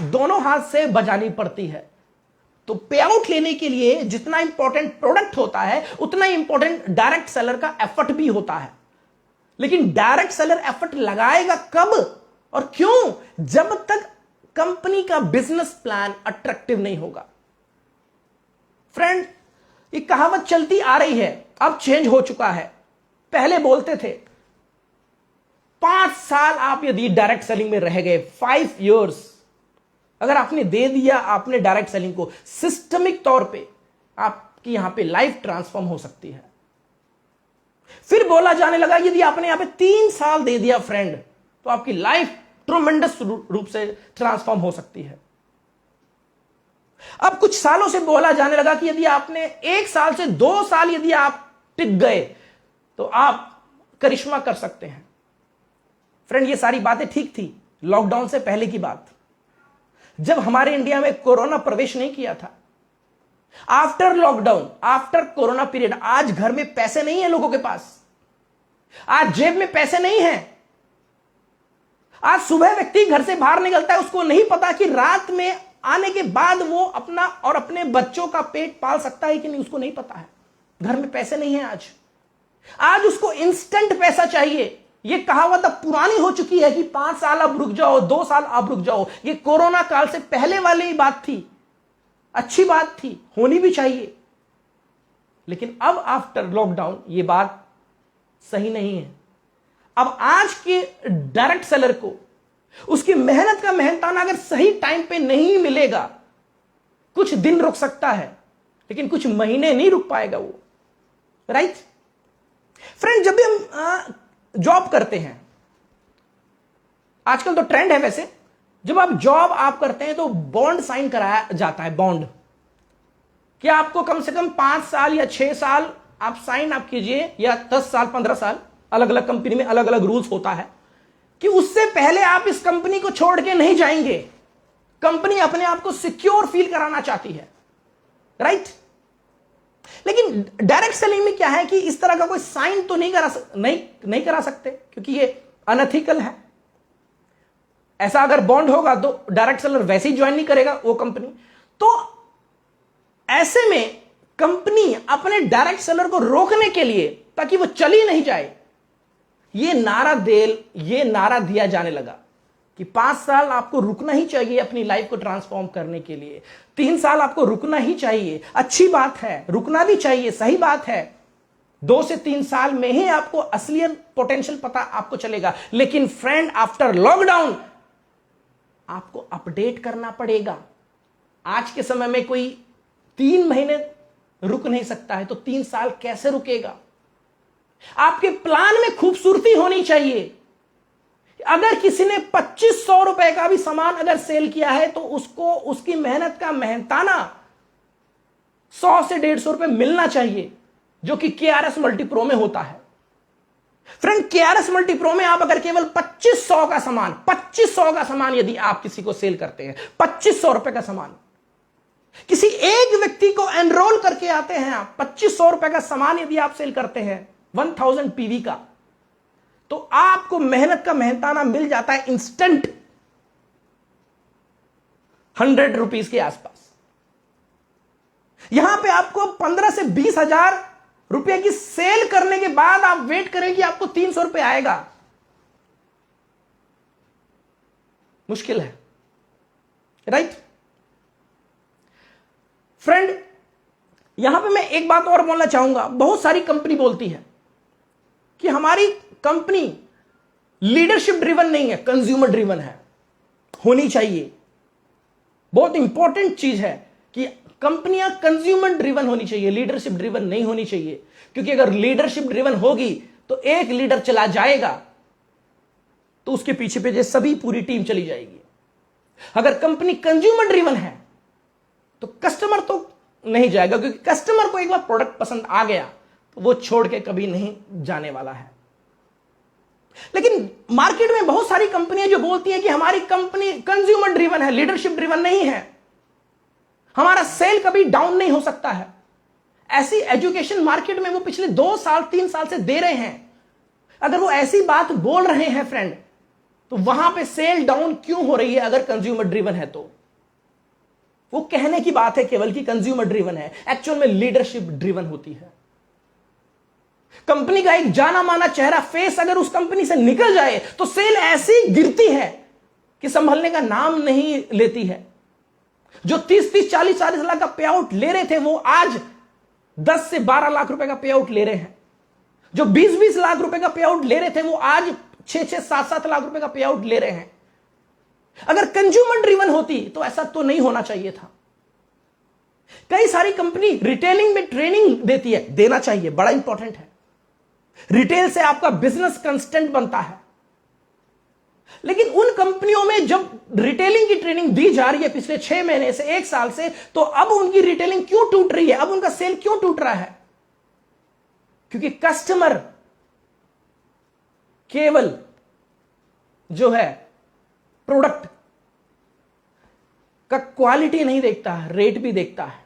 S1: दोनों हाथ से बजानी पड़ती है। तो पे आउट लेने के लिए जितना इंपॉर्टेंट प्रोडक्ट होता है, उतना ही इंपॉर्टेंट डायरेक्ट सेलर का एफर्ट भी होता है। लेकिन डायरेक्ट सेलर एफर्ट लगाएगा कब और क्यों? जब तक कंपनी का बिजनेस प्लान अट्रैक्टिव नहीं होगा। फ्रेंड, ये कहावत चलती आ रही है, अब चेंज हो चुका है। पहले बोलते थे 5 साल आप यदि डायरेक्ट सेलिंग में रह गए, 5 years अगर आपने दे दिया आपने डायरेक्ट सेलिंग को, सिस्टमिक तौर पे आपकी यहां पे लाइफ ट्रांसफॉर्म हो सकती है। फिर बोला जाने लगा यदि आपने यहां पे 3 साल दे दिया फ्रेंड, तो आपकी लाइफ ट्रोमेंडस रूप से ट्रांसफॉर्म हो सकती है। अब कुछ सालों से बोला जाने लगा कि यदि आपने 1 साल से 2 साल यदि आप टिक गए, तो आप करिश्मा कर सकते हैं। फ्रेंड, ये सारी बातें ठीक थी लॉकडाउन से पहले की बात, जब हमारे इंडिया में कोरोना प्रवेश नहीं किया था। After lockdown, after corona period, आज घर में पैसे नहीं है लोगों के पास, आज जेब में पैसे नहीं है। आज सुबह व्यक्ति घर से बाहर निकलता है, उसको नहीं पता कि रात में आने के बाद वो अपना और अपने बच्चों का पेट पाल सकता है कि नहीं, उसको नहीं पता है। घर में पैसे नहीं है आज उसको इंस्टेंट पैसा चाहिए। ये कहावत अब पुरानी हो चुकी है कि 5 साल अब रुक जाओ, 2 साल अब रुक जाओ। ये कोरोना काल से पहले वाली ही बात थी, अच्छी बात थी, होनी भी चाहिए। लेकिन अब आफ्टर लॉकडाउन ये बात सही नहीं है। अब आज के डायरेक्ट सेलर को उसकी मेहनत का मेहनताना अगर सही टाइम पे नहीं मिलेगा, कुछ दिन रुक सकता है, लेकिन कुछ महीने नहीं रुक पाएगा वो। राइट फ्रेंड, जब भी हम जॉब करते हैं, आजकल तो ट्रेंड है वैसे, जब आप जॉब करते हैं तो बॉन्ड साइन कराया जाता है। बॉन्ड कि आपको कम से कम 5 साल या 6 साल आप साइन आप कीजिए, या 10 साल 15 साल, अलग अलग कंपनी में अलग अलग रूल्स होता है, कि उससे पहले आप इस कंपनी को छोड़ के नहीं जाएंगे। कंपनी अपने आप को सिक्योर फील कराना चाहती है। राइट, लेकिन डायरेक्ट सेलिंग में क्या है कि इस तरह का कोई साइन तो नहीं करा सकते, क्योंकि ये अनएथिकल है। ऐसा अगर बॉन्ड होगा तो डायरेक्ट सेलर वैसे ही ज्वाइन नहीं करेगा वो कंपनी। तो ऐसे में कंपनी अपने डायरेक्ट सेलर को रोकने के लिए, ताकि वो चली नहीं जाए, ये नारा दिया जाने लगा कि 5 साल आपको रुकना ही चाहिए अपनी लाइफ को ट्रांसफॉर्म करने के लिए। 3 साल आपको रुकना ही चाहिए, अच्छी बात है, रुकना भी चाहिए, सही बात है। 2 से 3 साल में ही आपको असलियत पोटेंशियल पता आपको चलेगा। लेकिन फ्रेंड, आफ्टर लॉकडाउन आपको अपडेट करना पड़ेगा। आज के समय में कोई 3 महीने रुक नहीं सकता है, तो 3 साल कैसे रुकेगा? आपके प्लान में खूबसूरती होनी चाहिए। अगर किसी ने 2500 रुपए का भी सामान अगर सेल किया है, तो उसको उसकी मेहनत का मेहनताना 100 से 150 रुपए मिलना चाहिए, जो कि KRS मल्टीप्रो में होता है। फ्रेंड, KRS मल्टीप्रो में आप अगर केवल 2500 का सामान यदि आप किसी को सेल करते हैं, 2500 रुपए का सामान, किसी एक व्यक्ति को एनरोल करके आते हैं आप, 2500 रुपए का सामान यदि आप सेल करते हैं 1000 PV का, तो आपको मेहनत का मेहनताना मिल जाता है इंस्टेंट। 100 रुपीज के आसपास। यहां पे आपको 15 से 20 हजार रुपए की सेल करने के बाद आप वेट करें कि आपको 300 रुपए आएगा, मुश्किल है, राइट फ्रेंड। यहां पे मैं एक बात और बोलना चाहूंगा। बहुत सारी कंपनी बोलती है कि हमारी कंपनी लीडरशिप ड्रिवन नहीं है, कंज्यूमर ड्रिवन है, होनी चाहिए। बहुत इंपॉर्टेंट चीज है कि कंपनियां कंज्यूमर ड्रिवन होनी चाहिए, लीडरशिप ड्रिवन नहीं होनी चाहिए। क्योंकि अगर लीडरशिप ड्रिवन होगी तो एक लीडर चला जाएगा तो उसके पीछे पीछे सभी पूरी टीम चली जाएगी। अगर कंपनी कंज्यूमर ड्रिवन है तो कस्टमर तो नहीं जाएगा, क्योंकि कस्टमर को एक बार प्रोडक्ट पसंद आ गया तो वो छोड़ के कभी नहीं जाने वाला है। लेकिन मार्केट में बहुत सारी कंपनियां जो बोलती हैं कि हमारी कंपनी कंज्यूमर ड्रिवन है, लीडरशिप ड्रिवन नहीं है, हमारा सेल कभी डाउन नहीं हो सकता है, ऐसी एजुकेशन मार्केट में वो पिछले 2 साल 3 साल से दे रहे हैं। अगर वो ऐसी बात बोल रहे हैं फ्रेंड, तो वहां पे सेल डाउन क्यों हो रही है? अगर कंज्यूमर ड्रिवन है तो वो कहने की बात है केवल कि कंज्यूमर ड्रिवन है, एक्चुअल में लीडरशिप ड्रिवन होती है। कंपनी का एक जाना माना चेहरा, फेस अगर उस कंपनी से निकल जाए तो सेल ऐसी गिरती है कि संभलने का नाम नहीं लेती है। जो 30-30, 40-40 लाख का पे आउट ले रहे थे वो आज 10 से 12 लाख रुपए का पे आउट ले रहे हैं। जो 20-20 लाख रुपए का पे आउट ले रहे थे वो आज 6-6, 7-7 लाख रुपए का पे आउट ले रहे हैं। अगर कंज्यूमर ड्रिवन होती तो ऐसा तो नहीं होना चाहिए था। कई सारी कंपनी रिटेलिंग में ट्रेनिंग देती है, देना चाहिए, बड़ा इंपॉर्टेंट है। रिटेल से आपका बिजनेस कंस्टेंट बनता है। लेकिन उन कंपनियों में जब रिटेलिंग की ट्रेनिंग दी जा रही है पिछले 6 महीने से, 1 साल से, तो अब उनकी रिटेलिंग क्यों टूट रही है? अब उनका सेल क्यों टूट रहा है? क्योंकि कस्टमर केवल जो है प्रोडक्ट का क्वालिटी नहीं देखता है, रेट भी देखता है।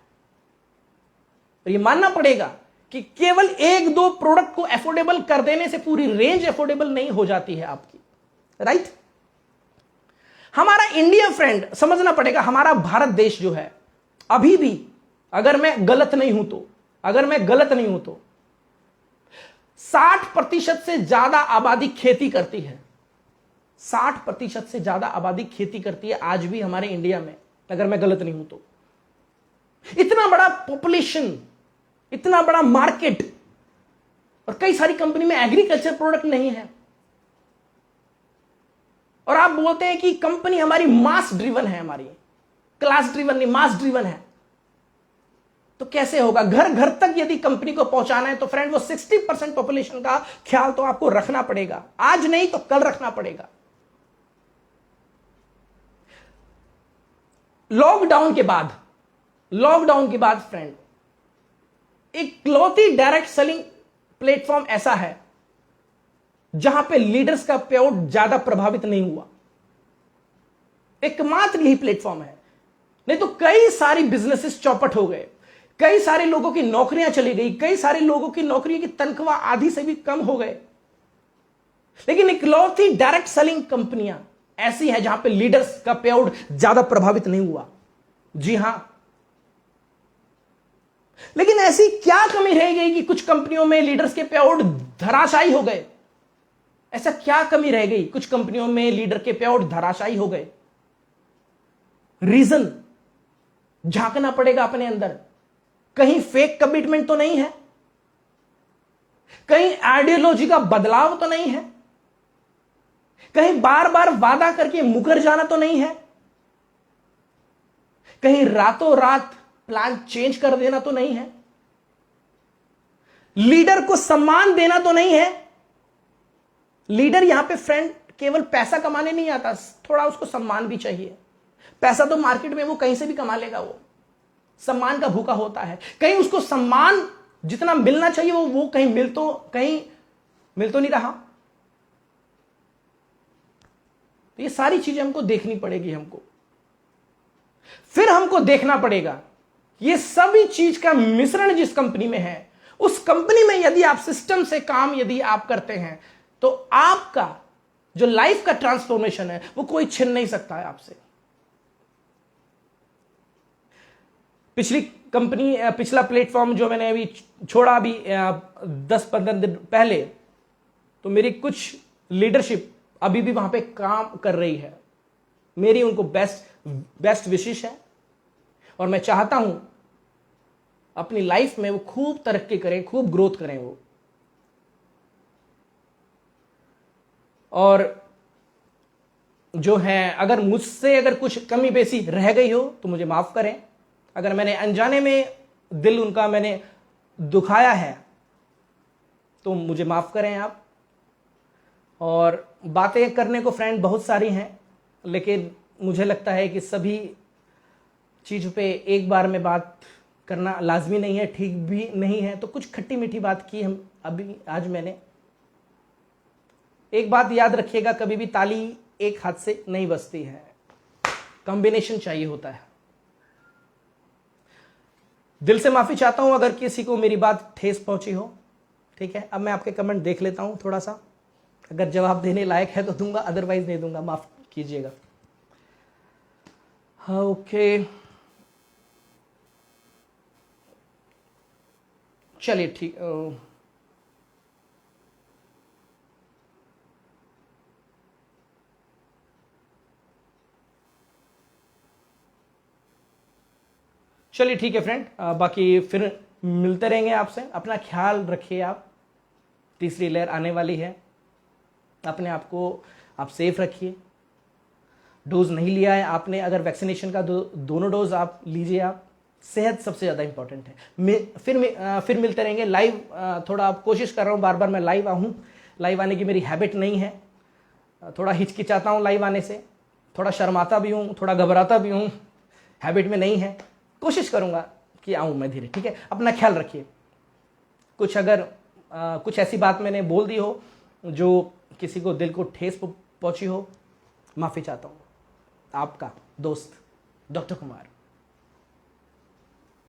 S1: और ये मानना पड़ेगा कि केवल 1-2 प्रोडक्ट को अफोर्डेबल कर देने से पूरी रेंज अफोर्डेबल नहीं हो जाती है आपकी, राइट। हमारा इंडिया फ्रेंड समझना पड़ेगा, हमारा भारत देश जो है अभी भी, अगर मैं गलत नहीं हूं तो 60% से ज्यादा आबादी खेती करती है। 60% से ज्यादा आबादी खेती करती है आज भी हमारे इंडिया में, अगर मैं गलत नहीं हूं तो। इतना बड़ा पॉपुलेशन, इतना बड़ा मार्केट, और कई सारी कंपनी में एग्रीकल्चर प्रोडक्ट नहीं है। और आप बोलते हैं कि कंपनी हमारी मास ड्रिवन है, हमारी क्लास ड्रिवन नहीं, मास ड्रिवन है। तो कैसे होगा? घर घर तक यदि कंपनी को पहुंचाना है तो फ्रेंड वो 60% पॉपुलेशन का ख्याल तो आपको रखना पड़ेगा, आज नहीं तो कल रखना पड़ेगा। लॉकडाउन के बाद फ्रेंड इकलौती डायरेक्ट सेलिंग प्लेटफॉर्म ऐसा है जहां पे लीडर्स का पे आउट ज्यादा प्रभावित नहीं हुआ। एकमात्र यही प्लेटफॉर्म है, नहीं तो कई सारी बिजनेसेस चौपट हो गए, कई सारे लोगों की नौकरियां चली गई, कई सारे लोगों की नौकरियों की तनख्वाह आधी से भी कम हो गए। लेकिन इकलौती डायरेक्ट सेलिंग कंपनियां ऐसी है जहां पे लीडर्स का पे आउट ज्यादा प्रभावित नहीं हुआ। जी हां, लेकिन ऐसी क्या कमी रह गई कि कुछ कंपनियों में लीडर्स के पे आउट धराशायी हो गए? ऐसा क्या कमी रह गई कुछ कंपनियों में लीडर के पे आउट धराशायी हो गए? रीजन झांकना पड़ेगा अपने अंदर। कहीं फेक कमिटमेंट तो नहीं है, कहीं आइडियोलॉजी का बदलाव तो नहीं है, कहीं बार बार वादा करके मुकर जाना तो नहीं है, कहीं रातों रात प्लान चेंज कर देना तो नहीं है, लीडर को सम्मान देना तो नहीं है। लीडर यहां पे फ्रेंड केवल पैसा कमाने नहीं आता, थोड़ा उसको सम्मान भी चाहिए। पैसा तो मार्केट में वो कहीं से भी कमा लेगा, वो सम्मान का भूखा होता है। कहीं उसको सम्मान जितना मिलना चाहिए वो कहीं मिल तो नहीं रहा। तो ये सारी चीजें हमको देखनी पड़ेगी। फिर हमको देखना पड़ेगा ये सभी चीज का मिश्रण जिस कंपनी में है, उस कंपनी में यदि आप सिस्टम से काम यदि आप करते हैं तो आपका जो लाइफ का ट्रांसफॉर्मेशन है वो कोई छीन नहीं सकता है आपसे। पिछली कंपनी, पिछला प्लेटफॉर्म जो मैंने अभी छोड़ा अभी 10-15 दिन पहले, तो मेरी कुछ लीडरशिप अभी भी वहां पे काम कर रही है। मेरी उनको बेस्ट विशेष है और मैं चाहता हूं अपनी लाइफ में वो खूब तरक्की करें, खूब ग्रोथ करें वो। और जो है, अगर मुझसे अगर कुछ कमी बेसी रह गई हो तो मुझे माफ करें। अगर मैंने अनजाने में दिल उनका मैंने दुखाया है तो मुझे माफ करें आप। और बातें करने को फ्रेंड बहुत सारी हैं, लेकिन मुझे लगता है कि सभी चीज़ों पे एक बार में बात करना लाजमी नहीं है, ठीक भी नहीं है। तो कुछ खट्टी मीठी बात की हम अभी आज मैंने। एक बात याद रखिएगा, कभी भी ताली एक हाथ से नहीं बजती है, कॉम्बिनेशन चाहिए होता है। दिल से माफी चाहता हूं अगर किसी को मेरी बात ठेस पहुंची हो। ठीक है, अब मैं आपके कमेंट देख लेता हूं थोड़ा सा, अगर जवाब देने लायक है तो दूंगा, अदरवाइज नहीं दूंगा, माफ कीजिएगा। हाँ, ओके, चलिए ठीक। चलिए ठीक है फ्रेंड, बाकी फिर मिलते रहेंगे आपसे। अपना ख्याल रखिए आप, तीसरी लहर आने वाली है, अपने आप को आप सेफ रखिए। डोज नहीं लिया है आपने, अगर वैक्सीनेशन का दोनों डोज आप लीजिए आप। सेहत सबसे ज़्यादा इंपॉर्टेंट है। फिर मिलते रहेंगे लाइव। थोड़ा आप कोशिश कर रहा हूँ बार बार मैं लाइव आऊँ, लाइव आने की मेरी हैबिट नहीं है, थोड़ा हिचकिचाता हूँ लाइव आने से, थोड़ा शर्माता भी हूँ, थोड़ा घबराता भी हूँ, हैबिट में नहीं है। कोशिश करूँगा कि आऊँ मैं धीरे। ठीक है, अपना ख्याल रखिए। कुछ अगर कुछ ऐसी बात मैंने बोल दी हो जो किसी को दिल को ठेस पहुँची हो, माफ़ी चाहता हूँ। आपका दोस्त डॉक्टर कुमार।